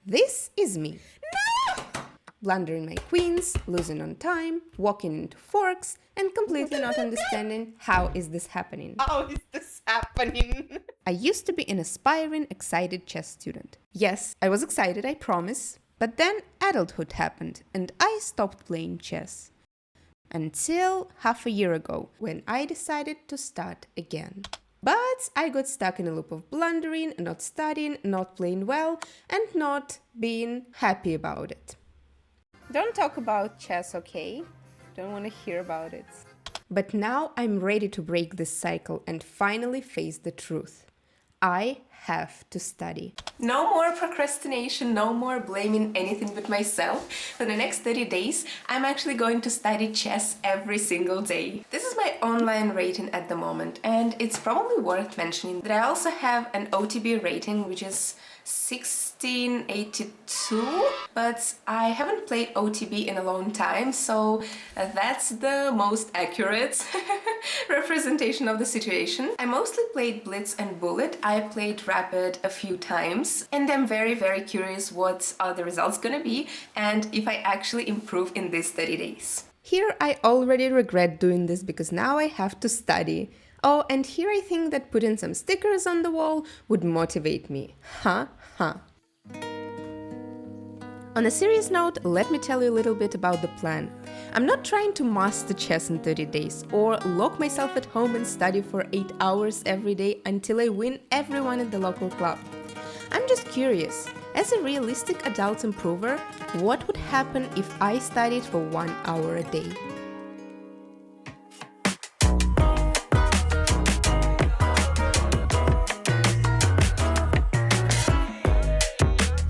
This is me. Blundering my queens, losing on time, walking into forks, and completely not understanding how is this happening. How is this happening? I used to be an aspiring, excited chess student. Yes, I was excited, I promise. But then adulthood happened, and I stopped playing chess. Until half a year ago, when I decided to start again. But I got stuck in a loop of blundering, not studying, not playing well, and not being happy about it. Don't talk about chess, okay? Don't want to hear about it. But now I'm ready to break this cycle and finally face the truth. I have to study. No more procrastination, no more blaming anything but myself. For the next 30 days, I'm actually going to study chess every single day. This is my online rating at the moment, and it's probably worth mentioning that I also have an OTB rating, which is 1682, but I haven't played OTB in a long time, so that's the most accurate representation of the situation. I mostly played Blitz and Bullet. I played Rapid a few times, and I'm very curious what are the results gonna be and if I actually improve in these 30 days. Here I already regret doing this because now I have to study. Oh, and here I think that putting some stickers on the wall would motivate me. Ha ha. On a serious note, let me tell you a little bit about the plan. I'm not trying to master chess in 30 days or lock myself at home and study for 8 hours every day until I win everyone in the local club. I'm just curious, as a realistic adult improver, what would happen if I studied for 1 hour a day?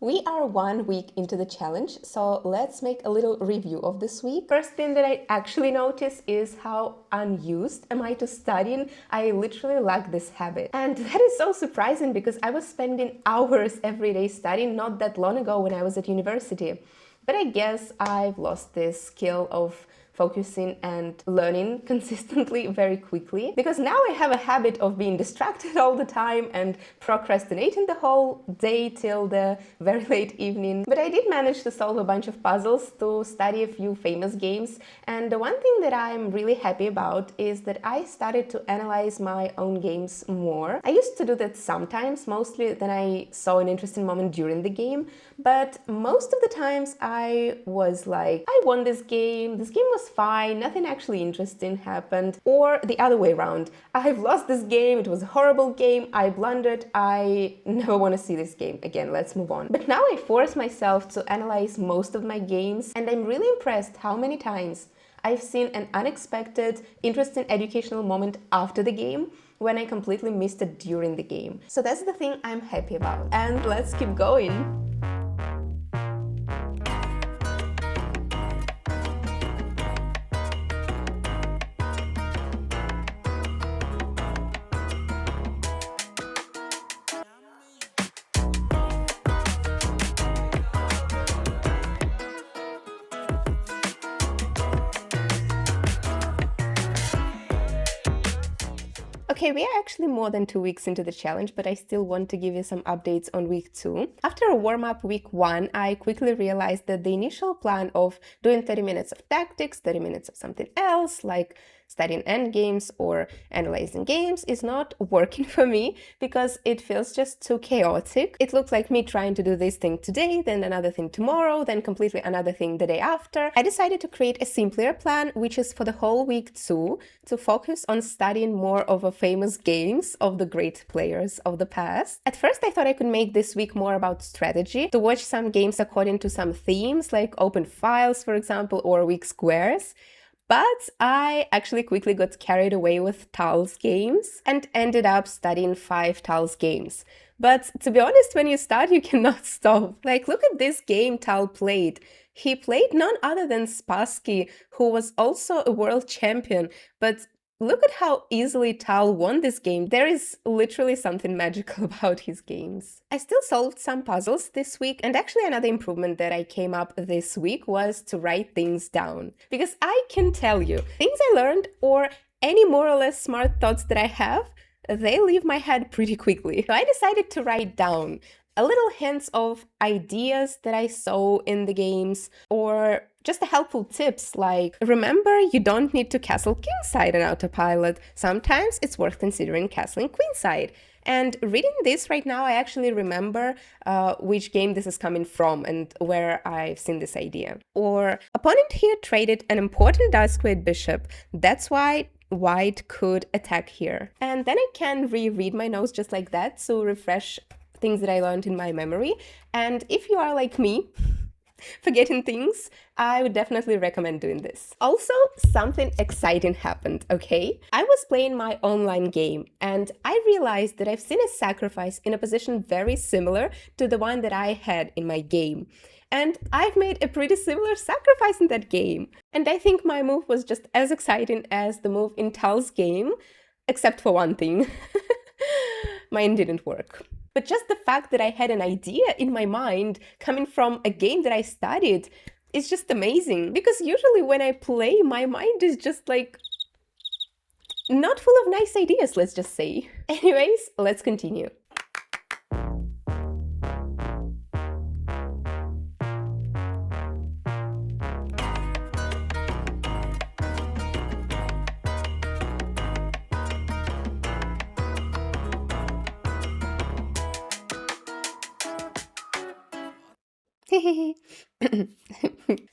We are 1 week into the challenge, so let's make a little review of this week. First thing that I actually notice is how unused am I to studying. I literally lack this habit. And that is so surprising because I was spending hours every day studying not that long ago when I was at university. But I guess I've lost this skill of focusing and learning consistently very quickly, because now I have a habit of being distracted all the time and procrastinating the whole day till the very late evening. But I did manage to solve a bunch of puzzles, to study a few famous games, and the one thing that I'm really happy about is that I started to analyze my own games more. I used to do that sometimes, mostly then I saw an interesting moment during the game, but most of the times I was like, I won this game was fine, nothing actually interesting happened. Or the other way around, I've lost this game, it was a horrible game, I blundered, I never want to see this game again, let's move on. But now I force myself to analyze most of my games, and I'm really impressed how many times I've seen an unexpected, interesting educational moment after the game when I completely missed it during the game. So that's the thing I'm happy about. And let's keep going. Okay, we are actually more than 2 weeks into the challenge, but I still want to give you some updates on week 2. After a warm-up week 1, I quickly realized that the initial plan of doing 30 minutes of tactics, 30 minutes of something else, like studying endgames or analyzing games, is not working for me because it feels just too chaotic. It looks like me trying to do this thing today, then another thing tomorrow, then completely another thing the day after. I decided to create a simpler plan, which is for the whole week 2, to focus on studying more of a famous games of the great players of the past. At first I thought I could make this week more about strategy, to watch some games according to some themes, like open files, for example, or weak squares. But I actually quickly got carried away with Tal's games and ended up studying 5 Tal's games. But to be honest, when you start, you cannot stop. Like, look at this game Tal played. He played none other than Spassky, who was also a world champion, but look at how easily Tal won this game. There is literally something magical about his games. I still solved some puzzles this week, and actually another improvement that I came up this week was to write things down. Because I can tell you, things I learned or any more or less smart thoughts that I have, they leave my head pretty quickly. So I decided to write down a little hints of ideas that I saw in the games, or just helpful tips like, remember, you don't need to castle kingside on autopilot. Sometimes it's worth considering castling queenside. And reading this right now, I actually remember which game this is coming from and where I've seen this idea. Or, opponent here traded an important dark squared bishop. That's why white could attack here. And then I can reread my notes just like that to refresh things that I learned in my memory. And if you are like me, forgetting things, I would definitely recommend doing this. Also, something exciting happened, okay? I was playing my online game and I realized that I've seen a sacrifice in a position very similar to the one that I had in my game. And I've made a pretty similar sacrifice in that game. And I think my move was just as exciting as the move in Tal's game, except for one thing. Mine didn't work. But just the fact that I had an idea in my mind coming from a game that I studied is just amazing. Because usually when I play, my mind is just like not full of nice ideas, let's just say. Anyways, let's continue.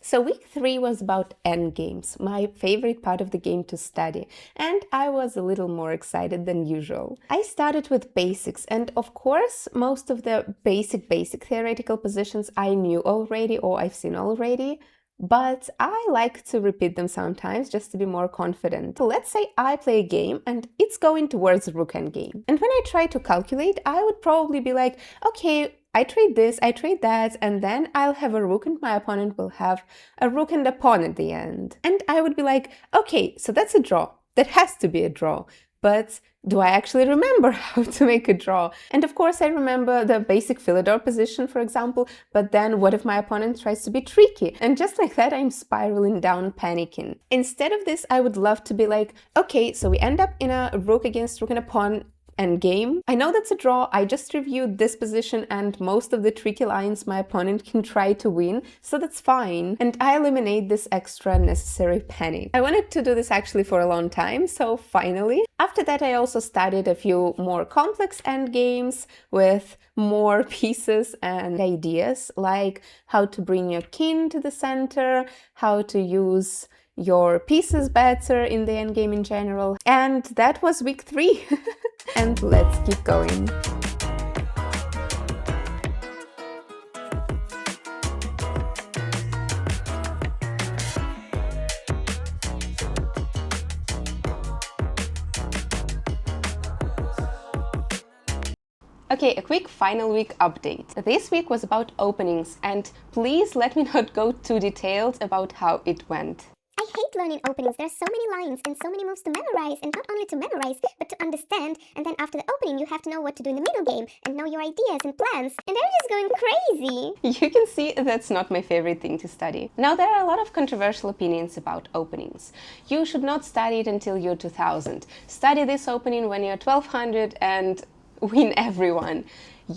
So week 3 was about endgames, my favorite part of the game to study, and I was a little more excited than usual. I started with basics, and of course most of the basic theoretical positions I knew already or I've seen already, but I like to repeat them sometimes just to be more confident. So let's say I play a game and it's going towards rook endgame. And when I try to calculate, I would probably be like, okay, I trade this, I trade that, and then I'll have a rook and my opponent will have a rook and a pawn at the end. And I would be like, okay, so that's a draw. That has to be a draw. But do I actually remember how to make a draw? And of course I remember the basic Philidor position, for example, but then what if my opponent tries to be tricky? And just like that, I'm spiraling down, panicking. Instead of this, I would love to be like, okay, so we end up in a rook against rook and a pawn endgame. I know that's a draw, I just reviewed this position and most of the tricky lines my opponent can try to win, so that's fine. And I eliminate this extra necessary panic. I wanted to do this actually for a long time, so finally. After that, I also studied a few more complex endgames with more pieces and ideas, like how to bring your king to the center, how to use your pieces better in the endgame in general. And that was week 3. And let's keep going. Okay, a quick final week update. This week was about openings, and please let me not go too detailed about how it went. I hate learning openings. There are so many lines and so many moves to memorize, and not only to memorize, but to understand. And then after the opening, you have to know what to do in the middle game and know your ideas and plans. And I'm just going crazy. You can see that's not my favorite thing to study. Now, there are a lot of controversial opinions about openings. You should not study it until you're 2000. Study this opening when you're 1200 and win everyone.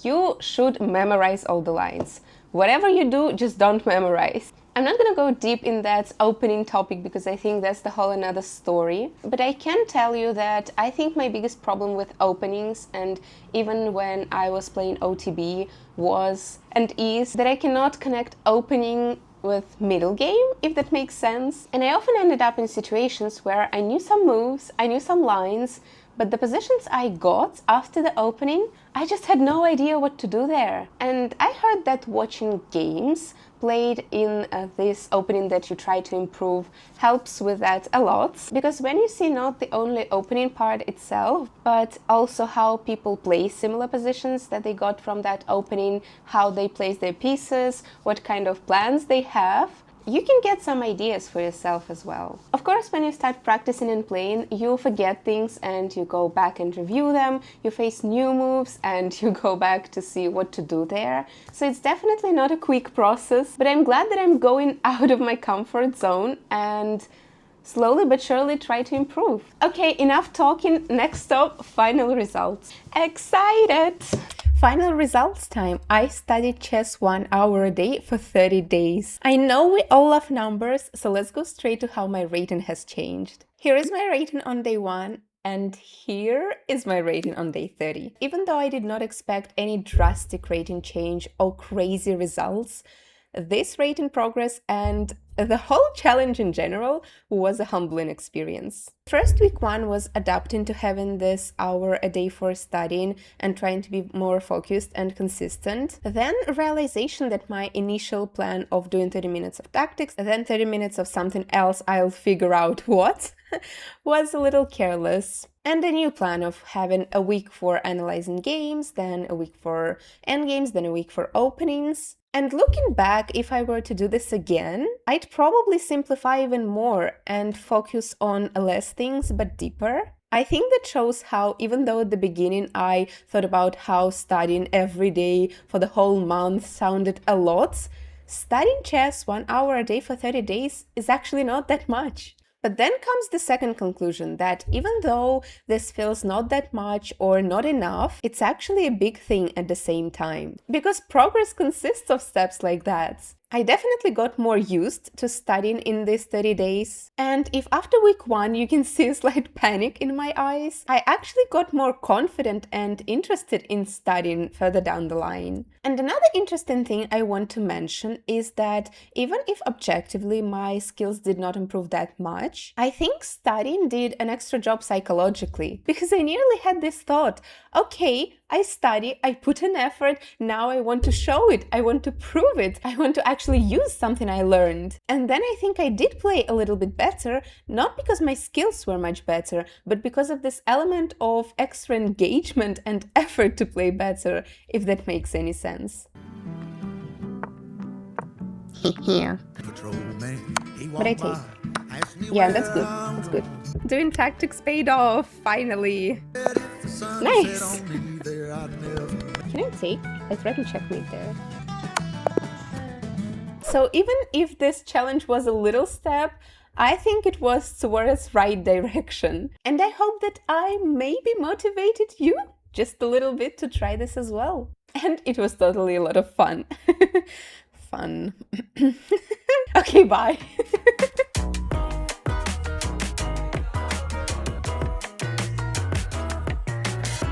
You should memorize all the lines. Whatever you do, just don't memorize. I'm not gonna go deep in that opening topic because I think that's the whole another story. But I can tell you that I think my biggest problem with openings, and even when I was playing OTB, was and is that I cannot connect opening with middle game, if that makes sense. And I often ended up in situations where I knew some moves, I knew some lines, but the positions I got after the opening, I just had no idea what to do there. And I heard that watching games played in this opening that you try to improve helps with that a lot. Because when you see not the only opening part itself, but also how people play similar positions that they got from that opening, how they place their pieces, what kind of plans they have, you can get some ideas for yourself as well. Of course, when you start practicing and playing, you forget things and you go back and review them, you face new moves and you go back to see what to do there. So it's definitely not a quick process, but I'm glad that I'm going out of my comfort zone and slowly but surely try to improve. Okay, enough talking. Next stop, final results. Excited! final results time. I studied chess 1 hour a day for 30 days. I know we all love numbers, so let's go straight to how my rating has changed. Here is my rating on day 1. And here is my rating on day 30. Even though I did not expect any drastic rating change or crazy results, this rating progress and the whole challenge in general was a humbling experience. First, week 1 was adapting to having this hour a day for studying and trying to be more focused and consistent. Then realization that my initial plan of doing 30 minutes of tactics, then 30 minutes of something else, I'll figure out what, was a little careless. And a new plan of having a week for analyzing games, then a week for endgames, then a week for openings. And looking back, if I were to do this again, I'd probably simplify even more and focus on less things but deeper. I think that shows how, even though at the beginning I thought about how studying every day for the whole month sounded a lot, studying chess 1 hour a day for 30 days is actually not that much. But then comes the second conclusion that even though this feels not that much or not enough, it's actually a big thing at the same time. Because progress consists of steps like that. I definitely got more used to studying in these 30 days. And if after week 1 you can see a slight panic in my eyes, I actually got more confident and interested in studying further down the line. And another interesting thing I want to mention is that even if objectively my skills did not improve that much, I think studying did an extra job psychologically. Because I nearly had this thought, okay, I study, I put in effort, now I want to show it, I want to prove it, I want to actually use something I learned. And then I think I did play a little bit better, not because my skills were much better, but because of this element of extra engagement and effort to play better, if that makes any sense. Yeah. What I take? Yeah, that's good. That's good. Doing tactics paid off, finally. Nice. Can I take? I threatened checkmate there. So even if this challenge was a little step, I think it was towards right direction. And I hope that I maybe motivated you just a little bit to try this as well. And it was totally a lot of fun. Fun. Okay, bye.